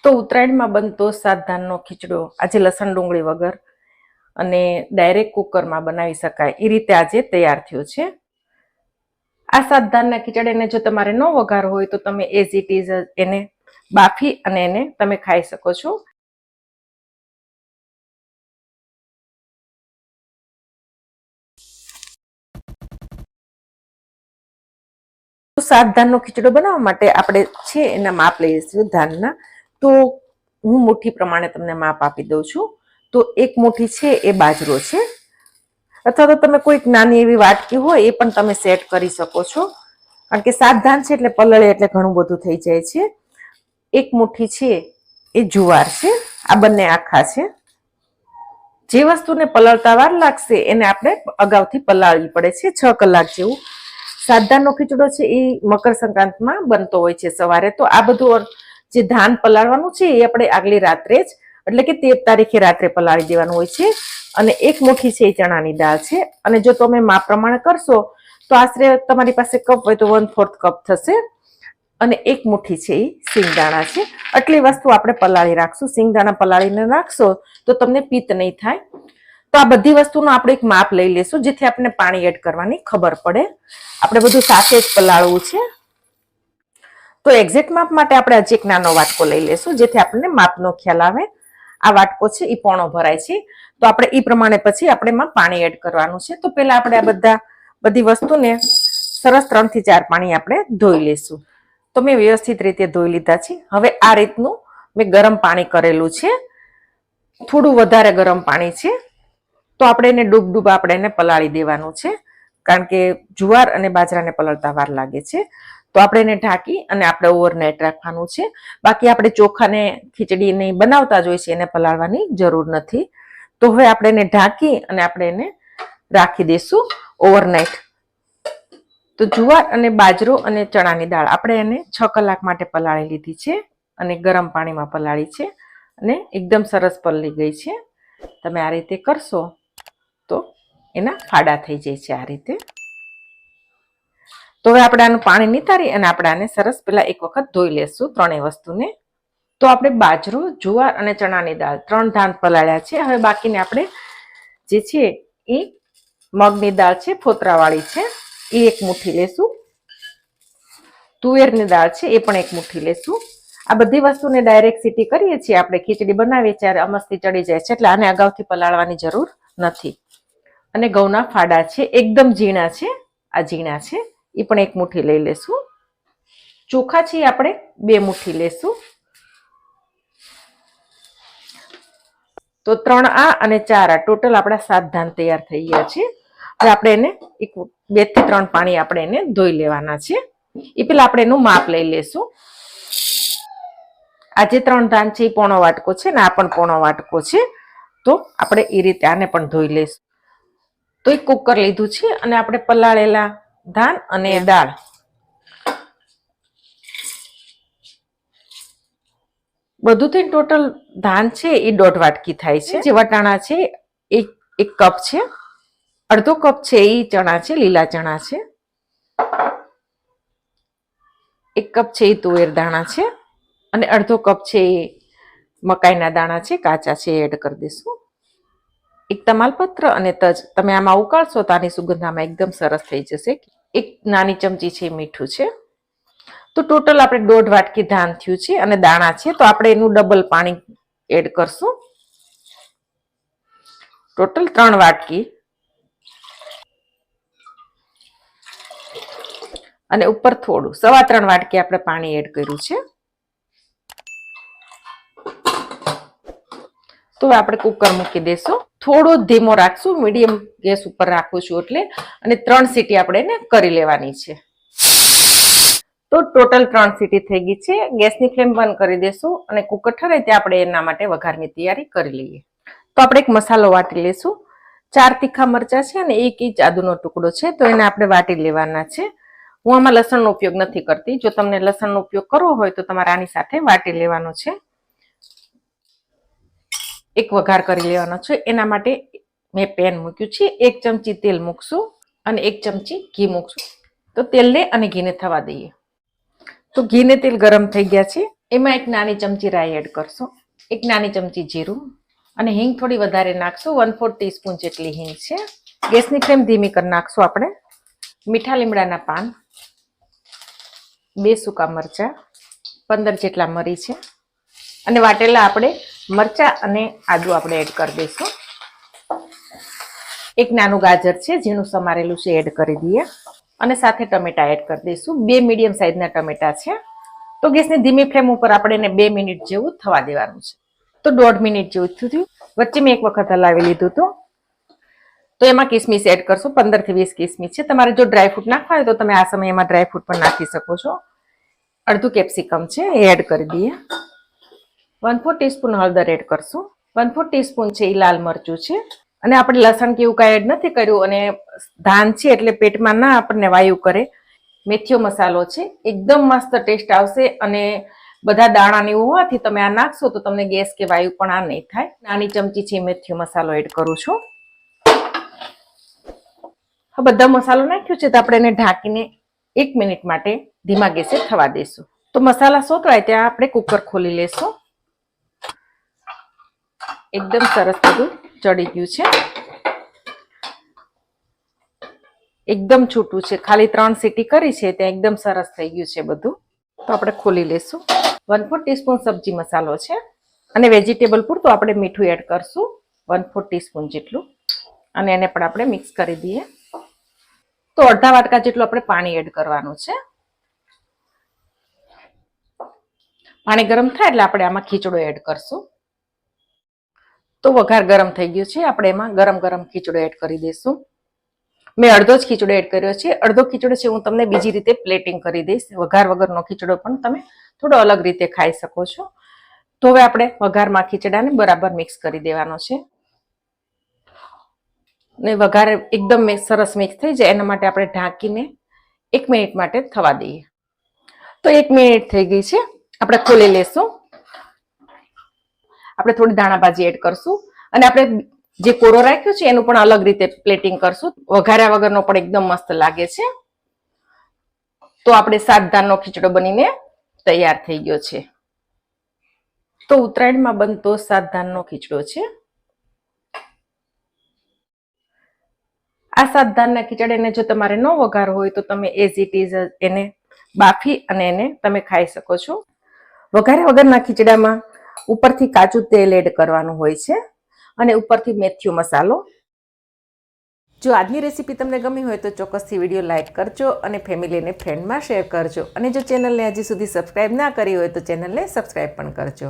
તો ઉત્તરાયણમાં બનતો સાતધાનનો ખીચડો આજે લસણ ડુંગળી વગર અને ડાયરેક્ટ કુકરમાં બનાવી શકાય એ રીતે આજે તૈયાર થયો છે. આ સાતધાનના ખીચડીને જો તમારે ન વઘાર હોય તો તમે એઝ ઇટ ઇઝ એને બાફી અને એને તમે ખાઈ શકો છો. સાતધાનનો ખીચડો બનાવવા માટે આપણે છે એના માપ લઈશું ધાનના. તો હું મુઠ્ઠી પ્રમાણે તમને માપ આપી દઉં છું. તો એક મુઠ્ઠી છે એ બાજરો છે, અથવા તો તમે કોઈક નાની એવી વાટકી હોય એ પણ તમે સેટ કરી શકો છો, કારણ કે સાતધાન છે એટલે પલળે એટલે ઘણું બધું થઈ જાય છે. એક મુઠ્ઠી છે એ જુવાર છે. આ બંને આખા છે. જે વસ્તુને પલળતા વાર લાગશે એને આપણે અગાઉથી પલાળવી પડે છે 6 કલાક જેવું. સાતધાનનો ખીચડો છે એ મકર સંક્રાંતિમાં બનતો હોય છે સવારે. તો આ બધું જે ધાન પલાળવાનું છે એ આપણે આગલી રાત્રે જ, એટલે કે 13 તારીખે રાત્રે પલાળી દેવાનું હોય છે. અને એક મુઠ્ઠી છે એ ચણાની દાળ છે. અને જો તમે માપ પ્રમાણે કરશો તો આશરે તમારી પાસે કપ હોય તો 1/4 કપ થશે. અને એક મુઠ્ઠી છે એ સિંગદાણા છે. આટલી વસ્તુ આપણે પલાળી રાખશું. સિંગદાણા પલાળીને રાખશો તો તમને પિત્ત નહીં થાય. તો આ બધી વસ્તુનો આપણે એક માપ લઈ લેશું જેથી આપણને પાણી એડ કરવાની ખબર પડે. આપણે બધું સાથે જ પલાળવું છે. તો એક્ઝેક્ટ માપ માટે આપણે હજી એક નાનો વાટકો લઈ લેશું જેથી આપણને માપનો ખ્યાલ આવે. આ વાટકો છે એ પોણો ભરાય છે. તો આપણે એ પ્રમાણે પછી આપણે એમાં પાણી એડ કરવાનું છે. તો પહેલા આપણે આ બધી વસ્તુને સરસ 3 થી 4 પાણી આપણે ધોઈ લેશું. તો મેં વ્યવસ્થિત રીતે ધોઈ લીધા છે. હવે આ રીતનું મેં ગરમ પાણી કરેલું છે, થોડું વધારે ગરમ પાણી છે. તો આપણે એને ડૂબ આપણે એને પલાળી દેવાનું છે, કારણ કે જુવાર અને બાજરાને પલળતા વાર લાગે છે. તો આપણે એને ઢાંકી અને આપણે ઓવરનાઇટ રાખવાનું છે. બાકી આપણે ચોખાને ખીચડીને બનાવતા જ હોય છે, એને પલાળવાની જરૂર નથી. તો હવે આપણે એને ઢાંકી અને આપણે એને રાખી દઈશું ઓવરનાઇટ. તો જુવાર અને બાજરો અને ચણાની દાળ આપણે એને 6 કલાક માટે પલાળી લીધી છે અને ગરમ પાણીમાં પલાળી છે અને એકદમ સરસ પલળી ગઈ છે. તમે આ રીતે કરશો તો એના ફાડા થઈ જાય છે આ રીતે. તો હવે આપણે આનું પાણી નિતારી અને આપણે આને સરસ પેલા એક વખત ધોઈ લેશું ત્રણેય વસ્તુને. તો આપણે બાજરો, જુવાર અને ચણાની દાળ 3 ધાન પલાળ્યા છે. હવે બાકીને આપણે જે છે એ મગની દાળ છે, ફોતરાવાળી છે, એ એક મુઠ્ઠી લેશું. તુવેરની દાળ છે એ પણ એક મુઠ્ઠી લેશું. આ બધી વસ્તુને ડાયરેક્ટ સીટી કરીએ છીએ આપણે ખીચડી બનાવીએ ત્યારે અમસ્તી ચડી જાય છે, એટલે આને અગાઉથી પલાળવાની જરૂર નથી. અને ઘઉંના ફાડા છે, એકદમ ઝીણા છે. આ ઝીણા છે એ પણ એક મુઠ્ઠી લઈ લેશું. ચોખા છે આપણે 2 મુઠ્ઠી લેશું. તો 3 આ અને 4 આ ટોટલ આપણા 7 ધાન તૈયાર થઈ ગયા છે. હવે આપણે એને 2 થી 3 પાણી આપણે એને ધોઈ લેવાના છે. એ પેલા આપણે એનું માપ લઈ લેશું. આ જે 3 ધાન છે એ પોણો વાટકો છે ને આ પણ પોણો વાટકો છે. તો આપણે એ રીતે આને પણ ધોઈ લઈશું. તો એક કુકર લીધું છે અને આપણે પલાળેલા ધાન અને દાળ બધું થઈને ટોટલ ધાન છે એ 1.5 વાટકી થાય છે. જે વટાણા છે એ 1 કપ છે. અડધો કપ છે એ ચણા છે, લીલા ચણા છે. 1 કપ છે એ તુવેર દાણા છે અને અડધો કપ છે એ મકાઈના દાણા છે, કાચા છે, એડ કરી દઈશું. 1 તમાલપત્ર અને તજ તમે આમાં ઉકાળશો તો આની સુગંધ આમાં એકદમ સરસ થઈ જશે. 1 નાની ચમચી છે મીઠું છે. તો ટોટલ આપણે 1.5 વાટકી ધાન થયું છે અને દાણા છે. તો આપણે એનું ડબલ પાણી એડ કરશું. ટોટલ 3 વાટકી અને ઉપર થોડું 3.25 વાટકી આપણે પાણી એડ કર્યું છે. તો આપણે કુકર મૂકી દઈશું. થોડો ધીમો રાખશું, મીડિયમ ગેસ ઉપર રાખું છું એટલે, અને 3 સીટી આપણે એને કરી લેવાની છે. તો ટોટલ 3 સીટી થઈ ગઈ છે. ગેસની ફ્લેમ બંધ કરી દઈશું અને કુકર ઠરે ત્યાં આપણે એના માટે વઘારની તૈયારી કરી લઈએ. તો આપણે એક મસાલો વાટી લઈશું. 4 તીખા મરચા છે અને 1 ઇંચ આદુનો ટુકડો છે. તો એને આપણે વાટી લેવાના છે. હું આમાં લસણનો ઉપયોગ નથી કરતી. જો તમને લસણનો ઉપયોગ કરવો હોય તો તમારે આની સાથે વાટી લેવાનો છે. એક વઘાર કરી લેવાનો છે. એના માટે મેં પેન મૂક્યું છે. 1 ચમચી તેલ મૂકશું અને 1 ચમચી ઘી મૂકશું. તો તેલને અને ઘીને થવા દઈએ. તો ઘી ને તેલ ગરમ થઈ ગયા છે. એમાં એક નાની ચમચી રાઈ એડ કરશો, એક નાની ચમચી જીરું અને હિંગ થોડી વધારે નાખશું. 1/4 ટીસ્પૂન જેટલી હિંગ છે. ગેસની ફ્લેમ ધીમી કરી નાખશું. આપણે મીઠા લીમડાના પાન, 2 સૂકા મરચા, 15 જેટલા મરી છે અને વાટેલા આપણે મરચા અને આદુ આપણે એડ કરી દઈશું. એક નાનું ગાજર છે ઝીણું સમારેલું છે, એડ કરી દઈએ અને સાથે ટમેટા એડ કરી દઈશું. 2 મીડિયમ સાઈઝના ટમેટા છે. તો ગેસની ધીમી ફ્લેમ ઉપર આપણે એને 2 મિનિટ જેવું થવા દેવાનું છે. તો 1.5 મિનિટ જેવું થયું. વચ્ચે મેં એક વખત હલાવી લીધું હતું. તો એમાં કિસમિસ એડ કરશું. 15 થી 20 કિસમિસ છે. તમારે જો ડ્રાયફ્રૂટ નાખવા હોય તો તમે આ સમયે એમાં ડ્રાયફ્રૂટ પણ નાખી શકો છો. અડધું કેપ્સિકમ છે એ એડ કરી દઈએ. 1/4 ટીસ્પૂન હળદર એડ કરશું. 1/4 ટીસ્પૂન છે એ લાલ મરચું છે અને આપણે લસણ કે એવું કાંઈ એડ નથી કર્યું અને ધાન છે એટલે પેટમાં ના આપણને વાયુ કરે. મેથીયો મસાલો છે, એકદમ મસ્ત ટેસ્ટ આવશે અને બધા દાણાની હોવાથી તમે આ નાખશો તો તમને ગેસ કે વાયુ પણ આ નહીં થાય. નાની ચમચી છે મેથીયો મસાલો એડ કરું છું. બધા મસાલો નાખ્યો છે તો આપણે એને ઢાંકીને 1 મિનિટ માટે ધીમા ગેસે થવા દઈશું. તો મસાલા સોતરાય ત્યાં આપણે કુકર ખોલી લેશું. એકદમ સરસ બધું ચડી ગયું છે, એકદમ છૂટું છે. ખાલી 3 સીટી કરી છે ત્યાં એકદમ સરસ થઈ ગયું છે બધું. તો આપણે ખોલી લેશું. 1/4 ટીસ્પૂન સબ્જી મસાલો છે અને વેજીટેબલ પૂરતું આપણે મીઠું એડ કરશું, 1/4 ટીસ્પૂન જેટલું, અને એને પણ આપણે મિક્સ કરી દઈએ. તો અડધા વાટકા જેટલું આપણે પાણી એડ કરવાનું છે. પાણી ગરમ થાય એટલે આપણે આમાં ખીચડો એડ કરશું. તો વઘાર ગરમ થઈ ગયો છે, આપણે એમાં ગરમ ગરમ ખીચડો એડ કરી દઈશું. મેં અડધો જ ખીચડો એડ કર્યો છે. અડધો ખીચડો છે હું તમને બીજી રીતે પ્લેટિંગ કરી દઈશ. વઘાર વગરનો ખીચડો પણ તમે થોડો અલગ રીતે ખાઈ શકો છો. તો હવે આપણે વઘારમાં ખીચડાને બરાબર મિક્સ કરી દેવાનો છે ને વઘાર એકદમ સરસ મિક્સ થઈ જાય એના માટે આપણે ઢાંકીને 1 મિનિટ માટે થવા દઈએ. તો 1 મિનિટ થઈ ગઈ છે, આપણે ખોલી લેશું. આપણે થોડી ધાણાભાજી એડ કરશું અને આપણે જે કોરો રાખ્યો છે એનું પણ અલગ રીતે પ્લેટિંગ કરશું. વઘાર્યા વગરનો પણ એકદમ મસ્ત લાગે છે. તો આપણે 7 ધાનનો ખીચડો બનીને તૈયાર થઈ ગયો છે. તો ઉત્તરાયણમાં બનતો 7 ધાનનો ખીચડો છે. આ 7 ધાનના ખીચડાને જો તમારે ન વઘાર હોય તો તમે એઝ ઇટ ઇઝ એને બાફી અને એને તમે ખાઈ શકો છો. વઘાર્યા વગરના ખીચડામાં ઉપરથી કાચું તેલ એડ કરવાનું હોય છે અને ઉપરથી મેથીયો મસાલો. જો આજની રેસીપી તમને ગમી હોય તો ચોક્કસથી વિડીયો લાઇક કરજો અને ફેમિલી અને ફ્રેન્ડમાં શેર કરજો. અને જો ચેનલને હજી સુધી સબસ્ક્રાઇબ ના કરી હોય તો ચેનલને સબસ્ક્રાઇબ પણ કરજો.